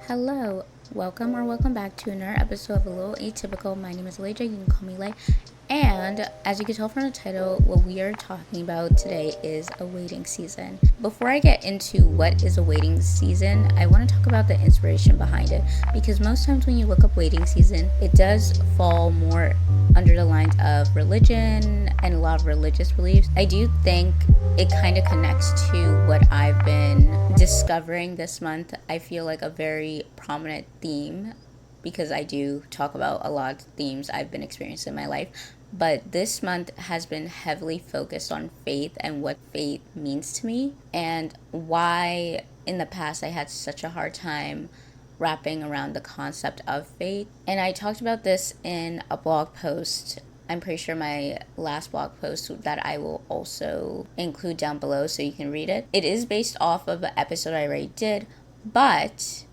Hello, welcome back to another episode of A Little Atypical. My name is Leja, you can call me Lay. And as you can tell from the title, what we are talking about today is a waiting season. Before I get into what is a waiting season, I want to talk about the inspiration behind it. Because most times when you look up waiting season, it does fall more under the lines of religion and a lot of religious beliefs. I do think it kind of connects to what I've been discovering this month. I feel like a very prominent theme because I do talk about a lot of themes I've been experiencing in my life. But this month has been heavily focused on faith and what faith means to me, and why in the past I had such a hard time wrapping around the concept of faith. And I talked about this in a blog post. I'm pretty sure my last blog post that I will also include down below so you can read it. It is based off of an episode I already did, but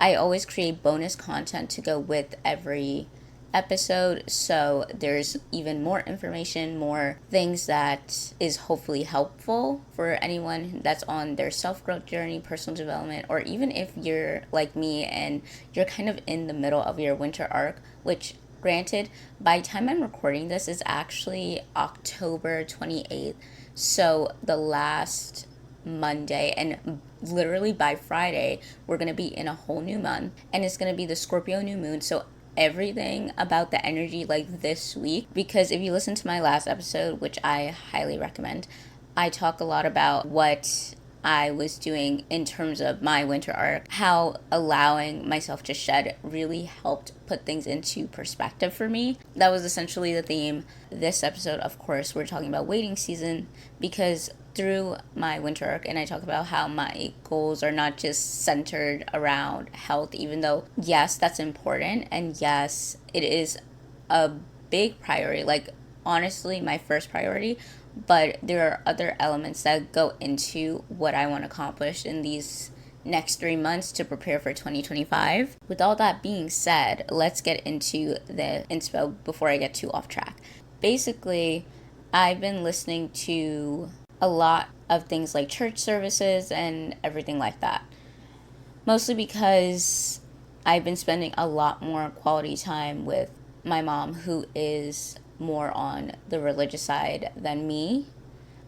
I always create bonus content to go with every episode, so there's even more information, more things that is hopefully helpful for anyone that's on their self-growth journey, personal development, or even if you're like me and you're kind of in the middle of your winter arc, which granted, by the time I'm recording this is actually October 28th, so the last Monday, and literally by Friday we're going to be in a whole new month, and it's going to be the Scorpio new moon. So everything about the energy like this week, because if you listen to my last episode, which I highly recommend, I talk a lot about what I was doing in terms of my winter arc, how allowing myself to shed really helped put things into perspective for me. That was essentially the theme. This episode, of course, we're talking about waiting season, because through my winter arc, and I talk about how my goals are not just centered around health, even though yes, that's important, and yes, it is a big priority, like honestly my first priority, but there are other elements that go into what I want to accomplish in these next 3 months to prepare for 2025. With all that being said, let's get into the inspo before I get too off track. Basically, I've been listening to a lot of things like church services and everything like that. Mostly because I've been spending a lot more quality time with my mom, who is more on the religious side than me,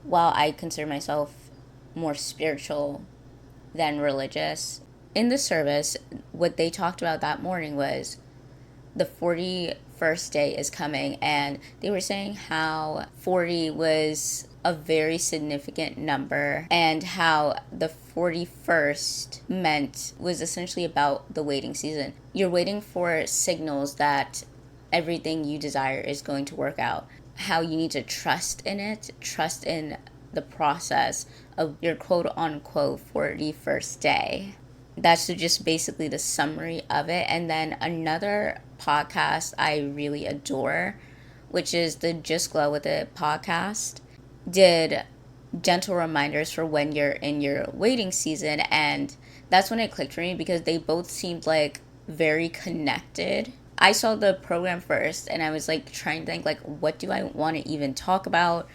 while I consider myself more spiritual than religious. In the service, what they talked about that morning was the 41st day is coming, and they were saying how 40 was a very significant number, and how the 41st was essentially about the waiting season. You're waiting for signals that everything you desire is going to work out. How you need to trust in it, trust in the process of your quote unquote 41st day. That's just basically the summary of it. And then another podcast I really adore, which is the Just Glow With It podcast, did gentle reminders for when you're in your waiting season, and that's when it clicked for me, because they both seemed like very connected. I saw the program first and I was like trying to think like, what do I want to even talk about?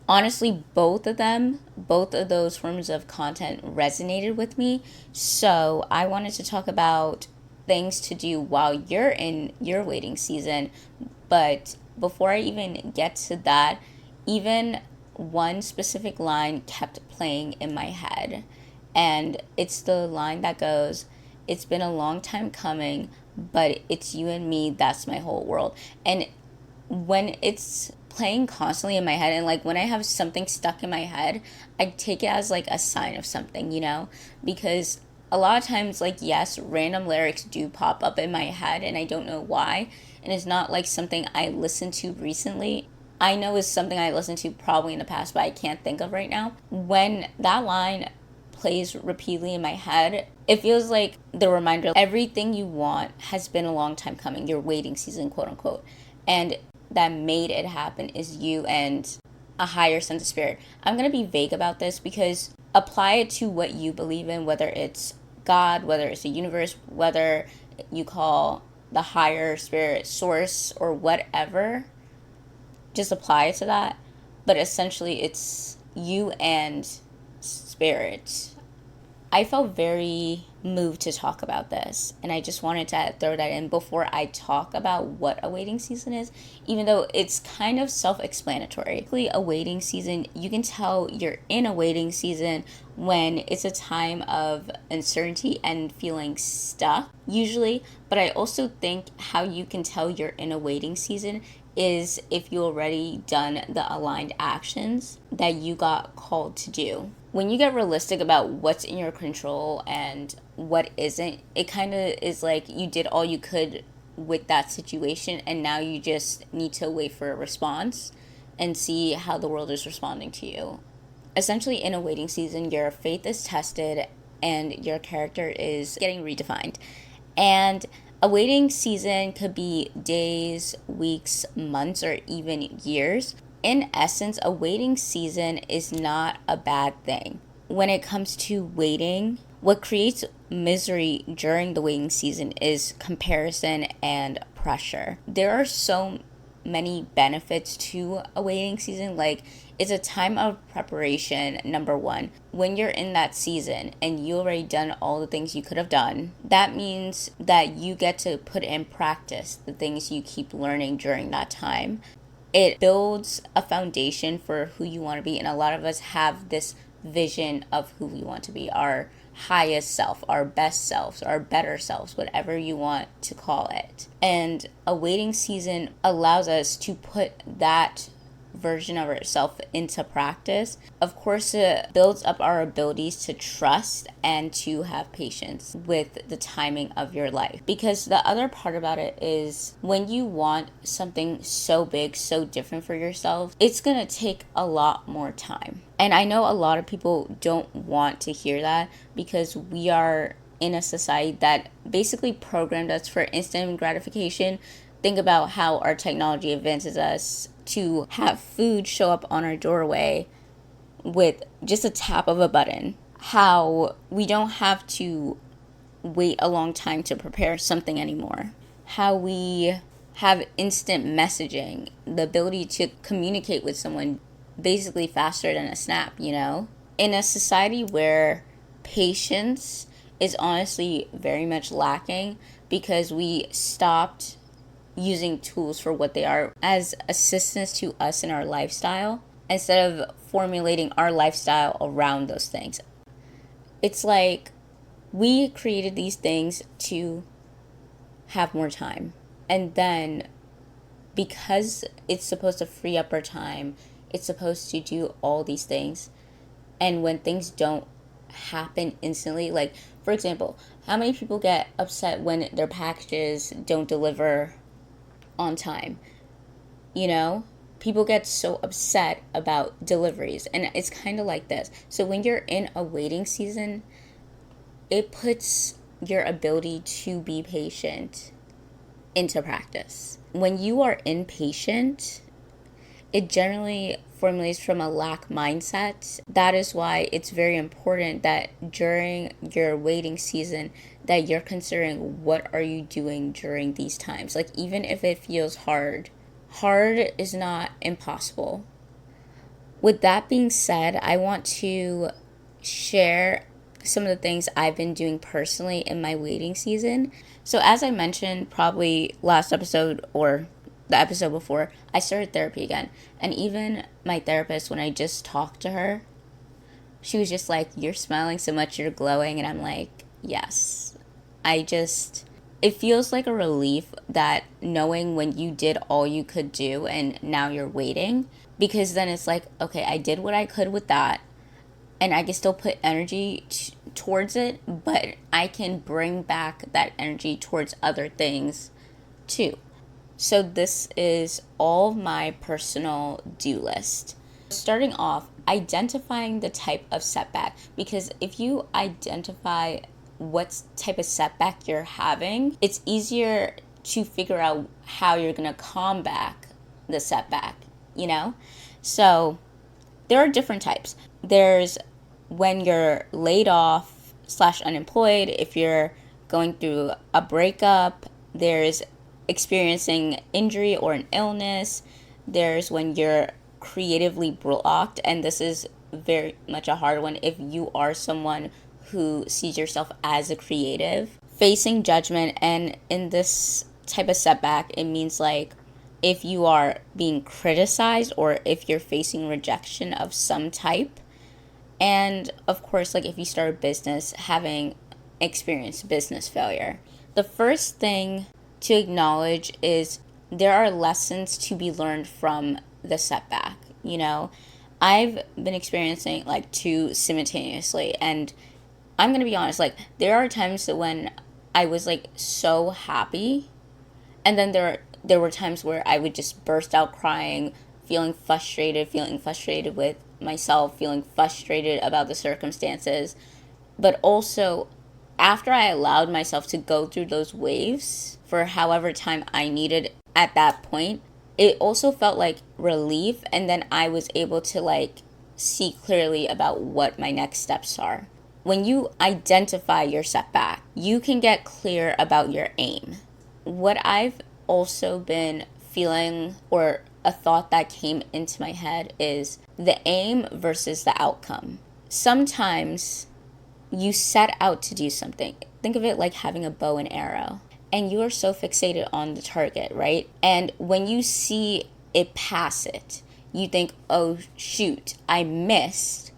Honestly, both of those forms of content resonated with me, so I wanted to talk about things to do while you're in your waiting season. But before I even get to that, even one specific line kept playing in my head, and it's the line that goes, "It's been a long time coming, but it's you and me, that's my whole world." And when it's playing constantly in my head, and like when I have something stuck in my head, I take it as like a sign of something, because a lot of times, like, yes, random lyrics do pop up in my head and I don't know why, and it's not like something I listened to recently. I know it's something I listened to probably in the past, but I can't think of right now. When that line plays repeatedly in my head, it feels like the reminder everything you want has been a long time coming, your waiting season, quote unquote. And that made it happen is you and a higher sense of spirit. I'm going to be vague about this because apply it to what you believe in, whether it's God, whether it's the universe, whether you call the higher spirit source or whatever. Just apply it to that. But essentially, it's you and spirit. I felt very moved to talk about this, and I just wanted to throw that in before I talk about what a waiting season is, even though it's kind of self-explanatory. A waiting season, you can tell you're in a waiting season when it's a time of uncertainty and feeling stuck usually, but I also think how you can tell you're in a waiting season is if you already done the aligned actions that you got called to do. When you get realistic about what's in your control and what isn't, it kind of is like you did all you could with that situation, and now you just need to wait for a response and see how the world is responding to you. Essentially, in a waiting season, your faith is tested and your character is getting redefined. And a waiting season could be days, weeks, months, or even years. In essence, a waiting season is not a bad thing. When it comes to waiting, what creates misery during the waiting season is comparison and pressure. There are so many benefits to a waiting season. Like, it's a time of preparation, number one. When you're in that season and you already done all the things you could have done, that means that you get to put in practice the things you keep learning during that time. It builds a foundation for who you want to be, and a lot of us have this vision of who we want to be, our highest self, our best selves, our better selves, whatever you want to call it. And a waiting season allows us to put that version of ourselves into practice. Of course, it builds up our abilities to trust and to have patience with the timing of your life. Because the other part about it is when you want something so big, so different for yourself, it's going to take a lot more time. And I know a lot of people don't want to hear that because we are in a society that basically programmed us for instant gratification. Think about how our technology advances us to have food show up on our doorway with just a tap of a button. How we don't have to wait a long time to prepare something anymore. How we have instant messaging, the ability to communicate with someone basically faster than a snap, you know? In a society where patience is honestly very much lacking because we stopped using tools for what they are as assistants to us in our lifestyle instead of formulating our lifestyle around those things. It's like we created these things to have more time. And then because it's supposed to free up our time, it's supposed to do all these things. And when things don't happen instantly, like for example, how many people get upset when their packages don't deliver on time? You know, people get so upset about deliveries, and it's kind of like this. So when you're in a waiting season, it puts your ability to be patient into practice. When you are impatient, it generally formulates from a lack mindset. That is why it's very important that during your waiting season that you're considering what are you doing during these times. Like, even if it feels hard is not impossible. With that being said, I want to share some of the things I've been doing personally in my waiting season. So as I mentioned probably last episode or the episode before, I started therapy again. And even my therapist, when I just talked to her, she was just like, "You're smiling so much, you're glowing." And I'm like, yes. It feels like a relief that knowing when you did all you could do and now you're waiting. Because then it's like, okay, I did what I could with that. And I can still put energy towards it, but I can bring back that energy towards other things too. So this is all my personal do list. Starting off, identifying the type of setback. Because if you identify what type of setback you're having, it's easier to figure out how you're going to combat the setback, you know? So there are different types. There's when you're laid off / unemployed, if you're going through a breakup, there's experiencing injury or an illness, there's when you're creatively blocked, and this is very much a hard one if you are someone who sees yourself as a creative, facing judgment, and in this type of setback, it means like if you are being criticized or if you're facing rejection of some type. And of course, like if you start a business, having experienced business failure. The first thing to acknowledge is there are lessons to be learned from the setback. You know, I've been experiencing like two simultaneously, and I'm gonna be honest, like there are times that when I was like so happy, and then there were times where I would just burst out crying, feeling frustrated with myself, feeling frustrated about the circumstances. But also, after I allowed myself to go through those waves for however time I needed at that point, it also felt like relief. And then I was able to like see clearly about what my next steps are. When you identify your setback, you can get clear about your aim. What I've also been feeling, or a thought that came into my head, is the aim versus the outcome. Sometimes you set out to do something. Think of it like having a bow and arrow, and you are so fixated on the target, right? And when you see it pass it, you think, oh shoot, I missed.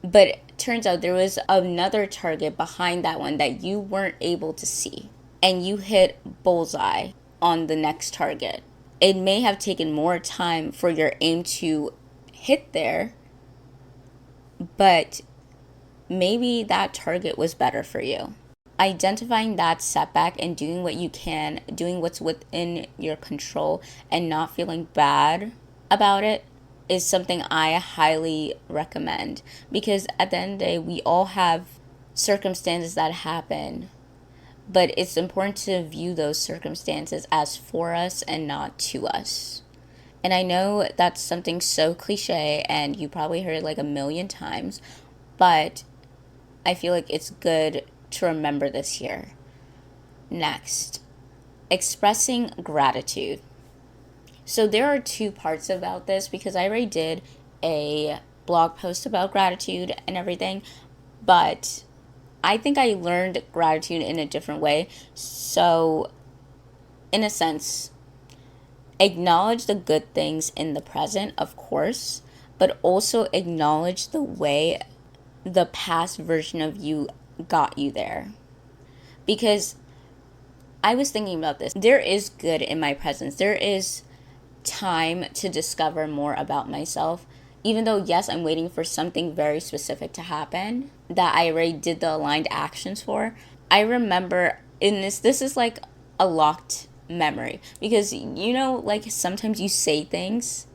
But it turns out there was another target behind that one that you weren't able to see, and you hit bullseye on the next target. It may have taken more time for your aim to hit there, but maybe that target was better for you. Identifying that setback and doing what you can, doing what's within your control, and not feeling bad about it is something I highly recommend, because at the end of the day, we all have circumstances that happen, but it's important to view those circumstances as for us and not to us. And I know that's something so cliche and you probably heard it like a million times, but I feel like it's good to remember this here. Next, expressing gratitude. So there are two parts about this, because I already did a blog post about gratitude and everything, but I think I learned gratitude in a different way. So, in a sense, acknowledge the good things in the present, of course, but also acknowledge the way the past version of you got you there. Because I was thinking about this. There is good in my presence. There is time to discover more about myself. Even though, yes, I'm waiting for something very specific to happen that I already did the aligned actions for. I remember in this is like a locked memory, because you know, like sometimes you say things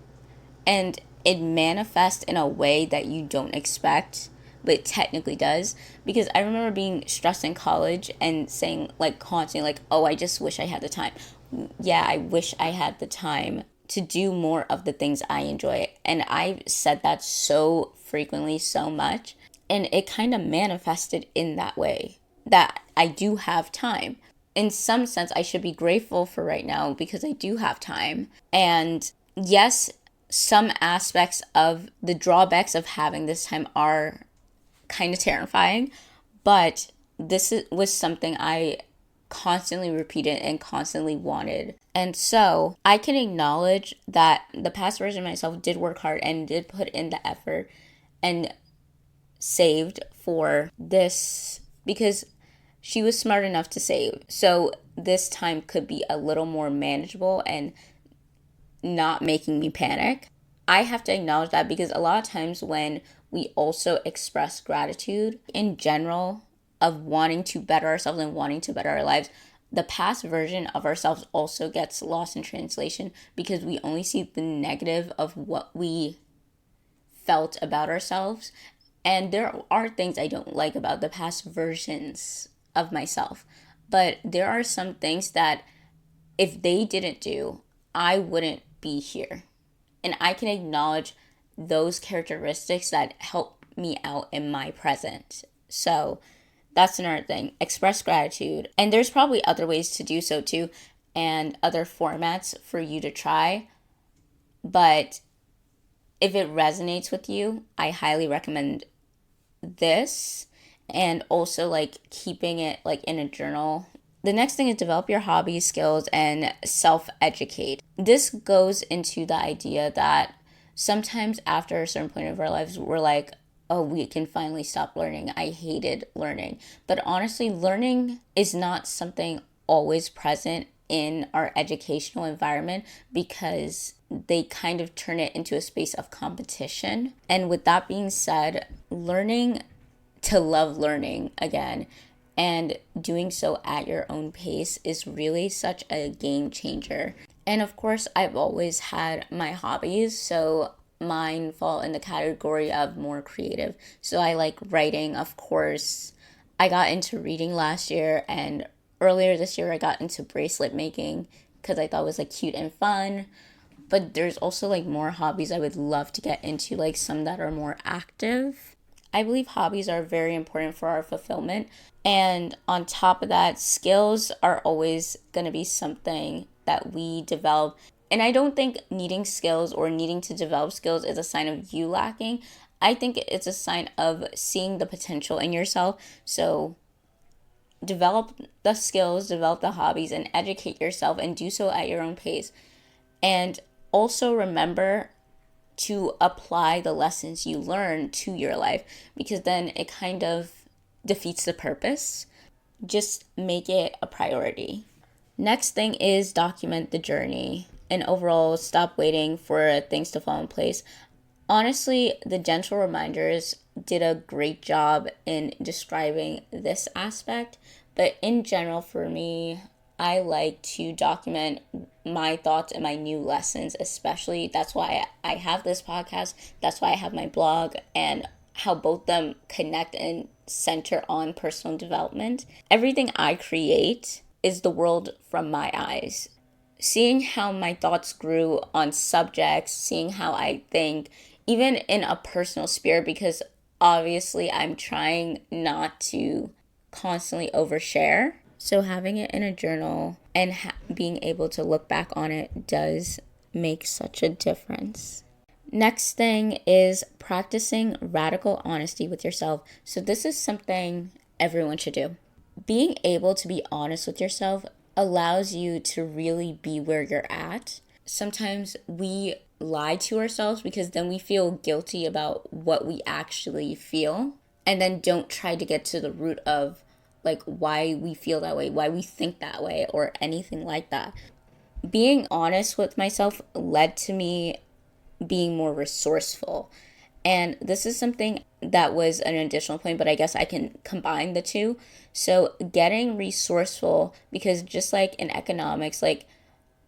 and it manifests in a way that you don't expect, but it technically does. Because I remember being stressed in college and saying like constantly like, oh, I just wish I had the time. Yeah, I wish I had the time to do more of the things I enjoy. And I've said that so frequently, so much. And it kind of manifested in that way, that I do have time. In some sense, I should be grateful for right now because I do have time. And yes, some aspects of the drawbacks of having this time are kind of terrifying, but was something I constantly repeated and constantly wanted. And so I can acknowledge that the past version of myself did work hard and did put in the effort and saved for this, because she was smart enough to save. So this time could be a little more manageable and not making me panic. I have to acknowledge that, because a lot of times when we also express gratitude in general of wanting to better ourselves and wanting to better our lives, the past version of ourselves also gets lost in translation, because we only see the negative of what we felt about ourselves. And there are things I don't like about the past versions of myself, but there are some things that if they didn't do, I wouldn't be here. And I can acknowledge those characteristics that help me out in my present. So that's another thing. Express gratitude. And there's probably other ways to do so too, and other formats for you to try. But if it resonates with you, I highly recommend this. and also like keeping it like in a journal. The next thing is develop your hobbies, skills, and self-educate. This goes into the idea that sometimes after a certain point of our lives, we're like, oh, we can finally stop learning. I hated learning. But honestly, learning is not something always present in our educational environment because they kind of turn it into a space of competition. And with that being said, learning to love learning again and doing so at your own pace is really such a game changer. And of course, I've always had my hobbies, so mine fall in the category of more creative. So I like writing, of course. I got into reading last year, and earlier this year I got into bracelet making because I thought it was like cute and fun. But there's also like more hobbies I would love to get into, like some that are more active. I believe hobbies are very important for our fulfillment. And on top of that, skills are always going to be something that we develop. And I don't think needing skills or needing to develop skills is a sign of you lacking. I think it's a sign of seeing the potential in yourself. So develop the skills, develop the hobbies, and educate yourself and do so at your own pace. And also remember to apply the lessons you learn to your life because then it kind of defeats the purpose. Just make it a priority. Next thing is document the journey and overall stop waiting for things to fall in place. Honestly, the gentle reminders did a great job in describing this aspect, but in general for me, I like to document my thoughts and my new lessons, especially. That's why I have this podcast. That's why I have my blog and how both them connect and center on personal development. Everything I create is the world from my eyes. Seeing how my thoughts grew on subjects, seeing how I think, even in a personal spirit, because obviously I'm trying not to constantly overshare. So having it in a journal and being able to look back on it does make such a difference. Next thing is practicing radical honesty with yourself. So this is something everyone should do. Being able to be honest with yourself allows you to really be where you're at. Sometimes we lie to ourselves because then we feel guilty about what we actually feel and then don't try to get to the root of like why we feel that way, why we think that way, or anything like that. Being honest with myself led to me being more resourceful. And this is something that was an additional point, but I guess I can combine the two. So getting resourceful, because just like in economics, like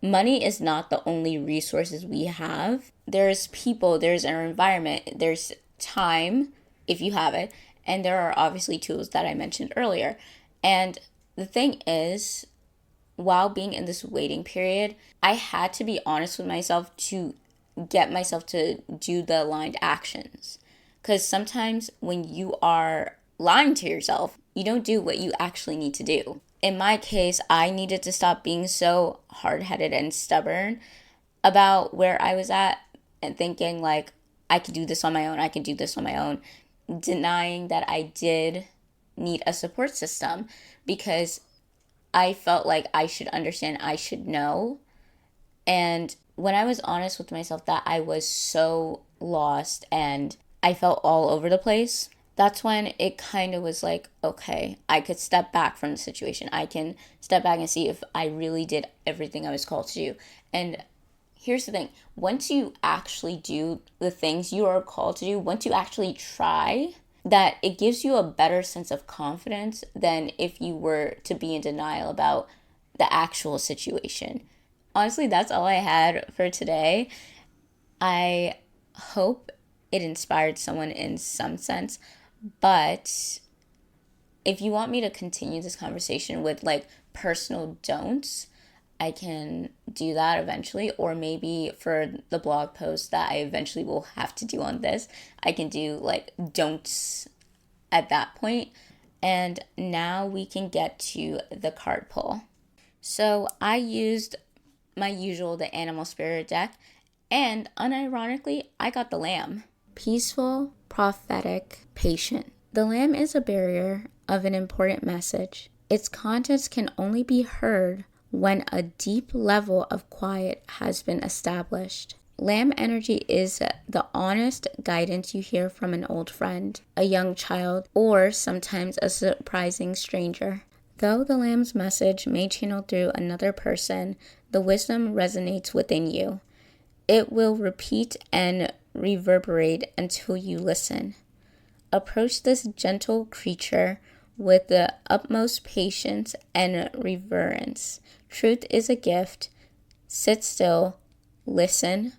money is not the only resources we have. There's people, there's our environment, there's time, if you have it, and there are obviously tools that I mentioned earlier. And the thing is, while being in this waiting period, I had to be honest with myself to get myself to do the aligned actions. Because sometimes when you are lying to yourself, you don't do what you actually need to do. In my case, I needed to stop being so hard-headed and stubborn about where I was at and thinking like, I can do this on my own, I can do this on my own, denying that I did need a support system because I felt like I should understand, I should know. And when I was honest with myself that I was so lost and I felt all over the place, that's when it kind of was like, okay, I could step back from the situation. I can step back and see if I really did everything I was called to do. And here's the thing, once you actually do the things you are called to do, once you actually try, that it gives you a better sense of confidence than if you were to be in denial about the actual situation. Honestly, that's all I had for today. I hope it inspired someone in some sense, but if you want me to continue this conversation with like personal don'ts, I can do that eventually, or maybe for the blog post that I eventually will have to do on this, I can do like don'ts at that point. And now we can get to the card pull. So I used my usual, the animal spirit deck, and unironically, I got the lamb. Peaceful, prophetic, patient. The lamb is a barrier of an important message. Its contents can only be heard when a deep level of quiet has been established. Lamb energy is the honest guidance you hear from an old friend, a young child, or sometimes a surprising stranger. Though the lamb's message may channel through another person, the wisdom resonates within you. It will repeat and reverberate until you listen. Approach this gentle creature with the utmost patience and reverence. Truth is a gift. Sit still, listen,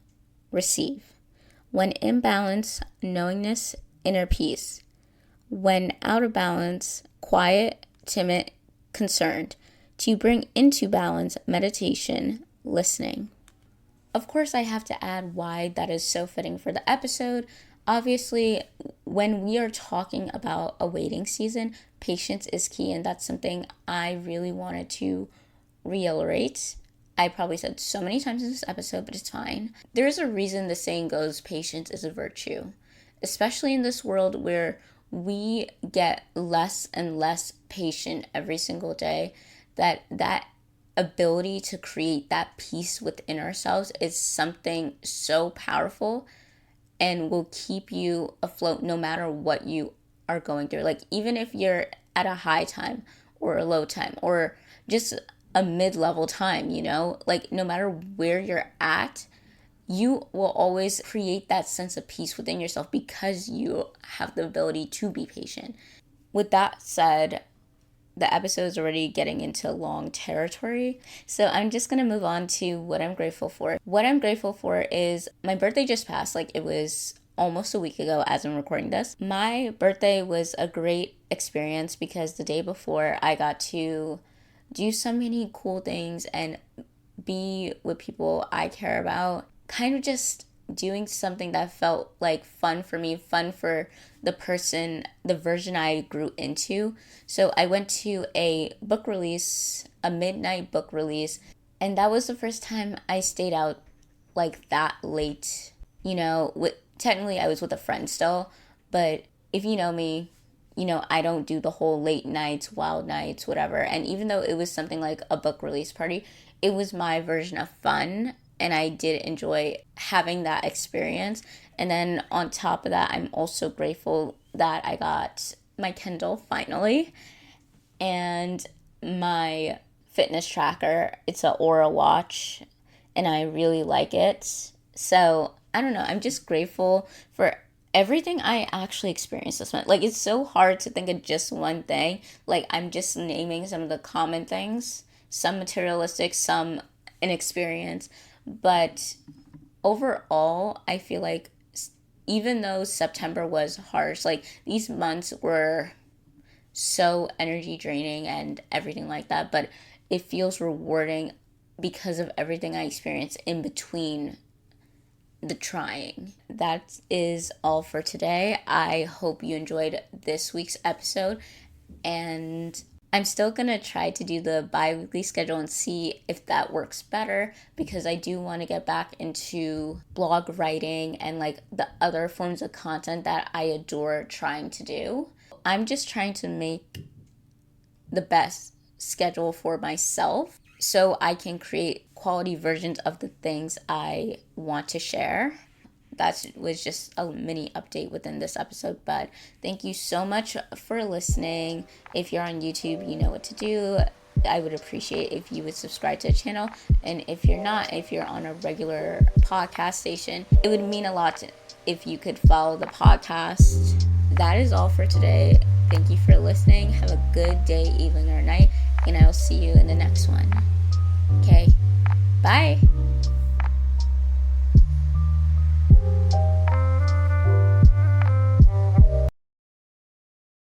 receive. When in balance, knowingness, inner peace. When out of balance, quiet, timid, concerned. To bring into balance, meditation, listening. Of course, I have to add why that is so fitting for the episode. Obviously, when we are talking about a waiting season, patience is key, and that's something I really wanted to reiterate. I probably said so many times in this episode, but it's fine. There's a reason the saying goes, patience is a virtue, especially in this world where we get less and less patient every single day. That ability to create that peace within ourselves is something so powerful and will keep you afloat no matter what you are going through. Like, even if you're at a high time or a low time or just a mid-level time, like no matter where you're at, you will always create that sense of peace within yourself because you have the ability to be patient. With that said, the episode is already getting into long territory, so I'm just going to move on to what I'm grateful for. What I'm grateful for is my birthday just passed. Like, it was almost a week ago as I'm recording this. My birthday was a great experience because the day before I got to do so many cool things and be with people I care about. Kind of just doing something that felt like fun for me, fun for the version I grew into. So I went to a book release, a midnight book release, and that was the first time I stayed out like that late. Technically I was with a friend still, but if you know me, I don't do the whole late nights, wild nights, whatever. And even though it was something like a book release party, it was my version of fun. And I did enjoy having that experience. And then on top of that, I'm also grateful that I got my Kindle finally. And my fitness tracker, it's an Aura watch. And I really like it. So, I don't know. I'm just grateful for everything I actually experienced this month. Like, it's so hard to think of just one thing. Like, I'm just naming some of the common things. Some materialistic, some an experience. But overall, I feel like even though September was harsh, like these months were so energy draining and everything like that, but it feels rewarding because of everything I experienced in between the trying. That is all for today. I hope you enjoyed this week's episode, and I'm still going to try to do the bi-weekly schedule and see if that works better, because I do want to get back into blog writing and like the other forms of content that I adore trying to do. I'm just trying to make the best schedule for myself so I can create quality versions of the things I want to share. That was just a mini update within this episode, but thank you so much for listening. If you're on YouTube, you know what to do. I would appreciate if you would subscribe to the channel, and if you're not, if you're on a regular podcast station, it would mean a lot if you could follow the podcast. That is all for today. Thank you for listening. Have a good day, evening, or night, and I will see you in the next one. Okay, bye.